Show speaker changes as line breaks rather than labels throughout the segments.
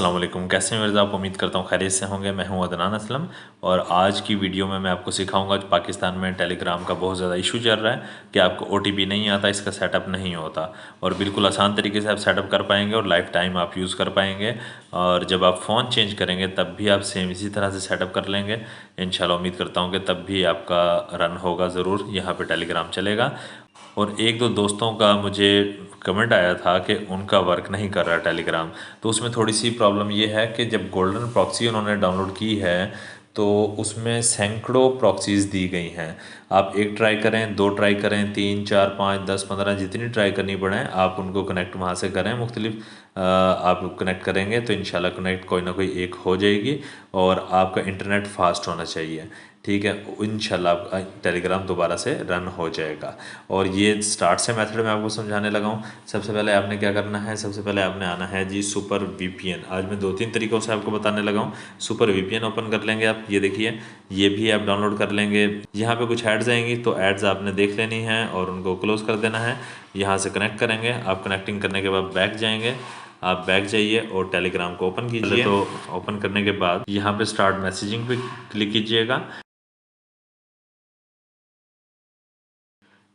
अस्सलाम वालेकुम। कैसे हैं मिर्ज़ा? आप उम्मीद करता हूँ खैरियत से होंगे। मैं हूँ अदनान असलम और आज की वीडियो में मैं आपको सिखाऊंगा। पाकिस्तान में टेलीग्राम का बहुत ज़्यादा इशू चल रहा है कि आपको OTP नहीं आता, इसका सेटअप नहीं होता और बिल्कुल आसान तरीके से आप सेटअप कर पाएंगे और लाइफ टाइम आप यूज़ कर पाएंगे। और जब आप फ़ोन चेंज करेंगे तब भी आप सेम इसी तरह से सेटअप कर लेंगे। इंशाल्लाह उम्मीद करता हूँ कि तब भी आपका रन होगा ज़रूर, यहाँ पर टेलीग्राम चलेगा। और एक दो दोस्तों का मुझे कमेंट आया था कि उनका वर्क नहीं कर रहा टेलीग्राम। तो उसमें थोड़ी सी प्रॉब्लम ये है कि जब गोल्डन प्रॉक्सी उन्होंने डाउनलोड की है तो उसमें सैकड़ों प्रॉक्सीज़ दी गई हैं। आप एक ट्राई करें, दो ट्राई करें, 3 4 5 10 15 जितनी ट्राई करनी पड़े आप उनको कनेक्ट वहाँ से करें। मुख्तलिफ आप कनेक्ट करेंगे तो इंशाल्लाह कनेक्ट कोई ना कोई एक हो जाएगी और आपका इंटरनेट फास्ट होना चाहिए। ठीक है, इंशाल्लाह आपका टेलीग्राम दोबारा से रन हो जाएगा। और ये स्टार्ट से मेथड मैं आपको समझाने लगा हूँ। सबसे पहले आपने क्या करना है, सबसे पहले आपने आना है जी सुपर VPN। आज मैं 2-3 तरीक़ों से आपको बताने लगा हूँ। सुपर VPN ओपन कर लेंगे आप, ये देखिए ये भी आप डाउनलोड कर लेंगे। यहाँ पे कुछ ऐड्स आएंगी तो ऐड्स आपने देख लेनी है और उनको क्लोज़ कर देना है। यहाँ से कनेक्ट करेंगे आप, कनेक्टिंग करने के बाद बैक जाएंगे। आप बैक जाइए और टेलीग्राम को ओपन कीजिए। तो ओपन करने के बाद यहाँ पे स्टार्ट मैसेजिंग पे क्लिक कीजिएगा।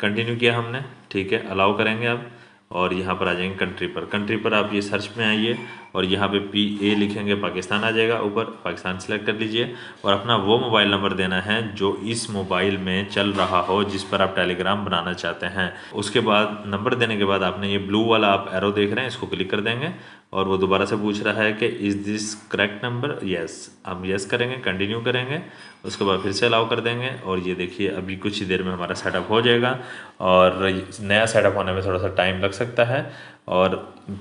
कंटिन्यू किया हमने, ठीक है, अलाउ करेंगे आप और यहाँ पर आ जाएंगे कंट्री पर। कंट्री पर आप ये सर्च में आइए और यहाँ पे PA लिखेंगे, पाकिस्तान आ जाएगा। ऊपर पाकिस्तान सेलेक्ट कर लीजिए और अपना वो मोबाइल नंबर देना है जो इस मोबाइल में चल रहा हो जिस पर आप टेलीग्राम बनाना चाहते हैं। उसके बाद नंबर देने के बाद आपने ये ब्लू वाला आप एरो देख रहे हैं, इसको क्लिक कर देंगे और वो दोबारा से पूछ रहा है कि is this correct number, yes. हम यस करेंगे, कंटिन्यू करेंगे, उसके बाद फिर से अलाउ कर देंगे और ये देखिए अभी कुछ ही देर में हमारा सेटअप हो जाएगा। और नया सेटअप होने में थोड़ा सा टाइम लग सकता है और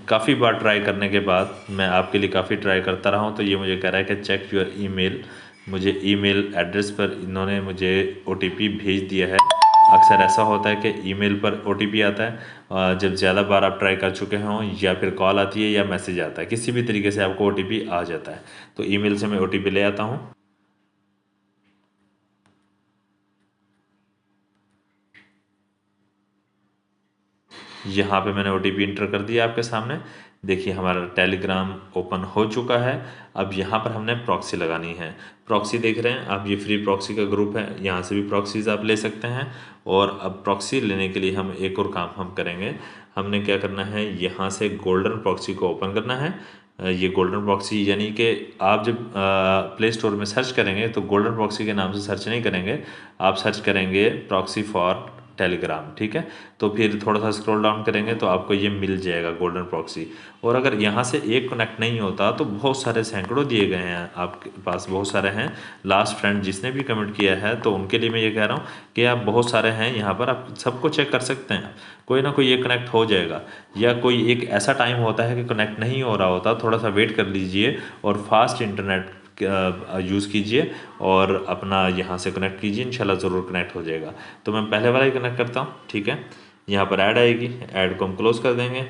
काफ़ी बार ट्राई करने के बाद मैं आपके लिए काफ़ी ट्राई करता रहा हूँ तो ये मुझे कह रहा है कि चेक योर ईमेल। मुझे ईमेल एड्रेस पर इन्होंने मुझे OTP भेज दिया है। अक्सर ऐसा होता है कि ईमेल पर OTP आता है जब ज़्यादा बार आप ट्राई कर चुके हों, या फिर कॉल आती है या मैसेज आता है, किसी भी तरीके से आपको OTP आ जाता है। तो ईमेल से मैं OTP ले आता हूँ। यहाँ पे मैंने OTP इंटर कर दिया आपके सामने। देखिए हमारा टेलीग्राम ओपन हो चुका है। अब यहाँ पर हमने प्रॉक्सी लगानी है। प्रॉक्सी देख रहे हैं आप, ये फ्री प्रॉक्सी का ग्रुप है, यहाँ से भी प्रॉक्सीज़ आप ले सकते हैं। और अब प्रॉक्सी लेने के लिए हम एक और काम हम करेंगे। हमने क्या करना है, यहाँ से गोल्डन प्रॉक्सी को ओपन करना है। ये गोल्डन प्रॉक्सी यानी कि आप जब प्ले स्टोर में सर्च करेंगे तो गोल्डन प्रॉक्सी के नाम से सर्च नहीं करेंगे, आप सर्च करेंगे प्रॉक्सी फॉर टेलीग्राम। ठीक है, तो फिर थोड़ा सा स्क्रॉल डाउन करेंगे तो आपको ये मिल जाएगा गोल्डन प्रॉक्सी। और अगर यहाँ से एक कनेक्ट नहीं होता तो बहुत सारे सैकड़ों दिए गए हैं, आपके पास बहुत सारे हैं। लास्ट फ्रेंड जिसने भी कमेंट किया है तो उनके लिए मैं ये कह रहा हूँ कि आप बहुत सारे हैं यहाँ पर, आप सबको चेक कर सकते हैं। कोई ना कोई एक कनेक्ट हो जाएगा, या कोई एक ऐसा टाइम होता है कि कनेक्ट नहीं हो रहा होता, थोड़ा सा वेट कर लीजिए और फास्ट इंटरनेट यूज़ कीजिए और अपना यहाँ से कनेक्ट कीजिए, इंशाल्लाह ज़रूर कनेक्ट हो जाएगा। तो मैं पहले वाला ही कनेक्ट करता हूँ। ठीक है, यहाँ पर ऐड आएगी, ऐड को हम क्लोज़ कर देंगे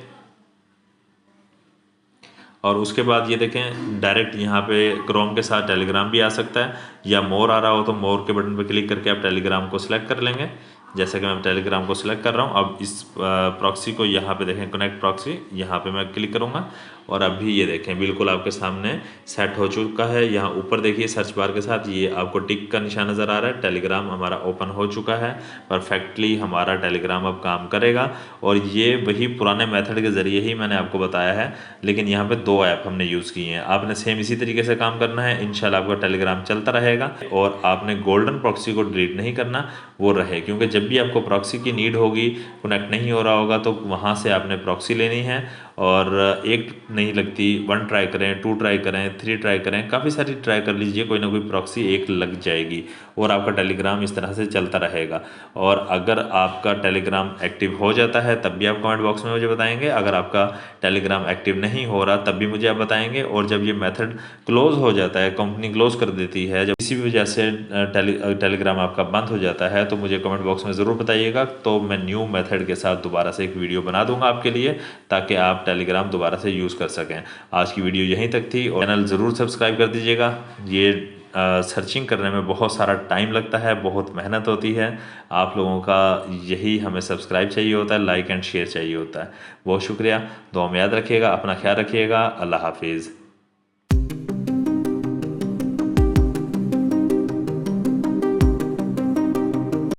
और उसके बाद ये देखें डायरेक्ट यहाँ पे क्रोम के साथ टेलीग्राम भी आ सकता है, या मोर आ रहा हो तो मोर के बटन पर क्लिक करके आप टेलीग्राम को सिलेक्ट कर लेंगे। जैसे कि मैं टेलीग्राम को सिलेक्ट कर रहा हूँ। अब इस प्रॉक्सी को यहाँ पे देखें, कनेक्ट प्रॉक्सी, यहाँ पे मैं क्लिक करूँगा और अभी ये देखें बिल्कुल आपके सामने सेट हो चुका है। यहाँ ऊपर देखिए सर्च बार के साथ ये आपको टिक का निशान नज़र आ रहा है। टेलीग्राम हमारा ओपन हो चुका है परफेक्टली, हमारा टेलीग्राम अब काम करेगा। और ये वही पुराने मेथड के ज़रिए ही मैंने आपको बताया है, लेकिन यहाँ पे 2 ऐप हमने यूज़ किए हैं। आपने सेम इसी तरीके से काम करना है, इंशाल्लाह आपका टेलीग्राम चलता रहेगा। और आपने गोल्डन प्रॉक्सी को डिलीट नहीं करना, वो रहे, क्योंकि जब भी आपको प्रॉक्सी की नीड होगी, कनेक्ट नहीं हो रहा होगा, तो वहाँ से आपने प्रॉक्सी लेनी है। और एक नहीं लगती, 1 ट्राई करें, 2 ट्राई करें, 3 ट्राई करें, काफ़ी सारी ट्राई कर लीजिए, कोई ना कोई प्रॉक्सी एक लग जाएगी और आपका टेलीग्राम इस तरह से चलता रहेगा। और अगर आपका टेलीग्राम एक्टिव हो जाता है तब भी आप कमेंट बॉक्स में मुझे बताएंगे, अगर आपका टेलीग्राम एक्टिव नहीं हो रहा तब भी मुझे आप बताएंगे। और जब ये मेथड क्लोज़ हो जाता है, कंपनी क्लोज़ कर देती है, जब किसी भी वजह से टेलीग्राम आपका बंद हो जाता है, तो मुझे कमेंट बॉक्स में ज़रूर बताइएगा। तो मैं न्यू मेथड के साथ दोबारा से एक वीडियो बना दूंगा आपके लिए, ताकि आप टेलीग्राम दोबारा से यूज़ कर सकें। आज की वीडियो यहीं तक थी और चैनल ज़रूर सब्सक्राइब कर दीजिएगा। ये सर्चिंग करने में बहुत सारा टाइम लगता है, बहुत मेहनत होती है। आप लोगों का यही हमें सब्सक्राइब चाहिए होता है, लाइक एंड शेयर चाहिए होता है। बहुत शुक्रिया, दुआ में याद रखिएगा, अपना ख्याल रखिएगा। अल्लाह हाफिज़।